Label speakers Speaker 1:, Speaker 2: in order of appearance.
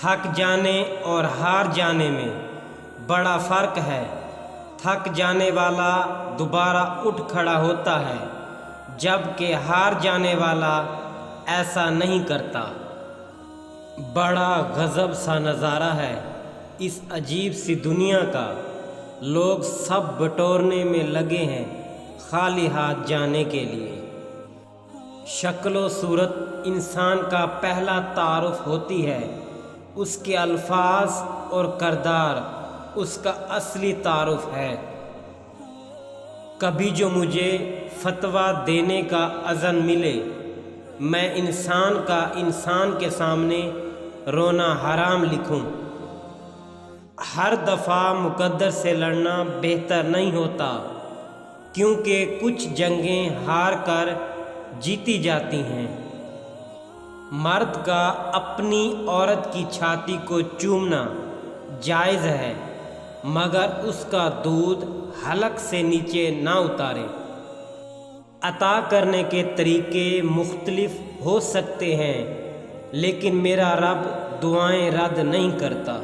Speaker 1: تھک جانے اور ہار جانے میں بڑا فرق ہے۔ تھک جانے والا دوبارہ اٹھ کھڑا ہوتا ہے، جبکہ ہار جانے والا ایسا نہیں کرتا۔ بڑا غضب سا نظارہ ہے اس عجیب سی دنیا کا، لوگ سب بٹورنے میں لگے ہیں خالی ہاتھ جانے کے لیے۔ شکل و صورت انسان کا پہلا تعارف ہوتی ہے، اس کے الفاظ اور کردار اس کا اصلی تعارف ہے۔ کبھی جو مجھے فتویٰ دینے کا اذن ملے، میں انسان کا انسان کے سامنے رونا حرام لکھوں۔ ہر دفعہ مقدر سے لڑنا بہتر نہیں ہوتا، کیونکہ کچھ جنگیں ہار کر جیتی جاتی ہیں۔ مرد کا اپنی عورت کی چھاتی کو چومنا جائز ہے، مگر اس کا دودھ حلق سے نیچے نہ اتارے۔ عطا کرنے کے طریقے مختلف ہو سکتے ہیں، لیکن میرا رب دعائیں رد نہیں کرتا۔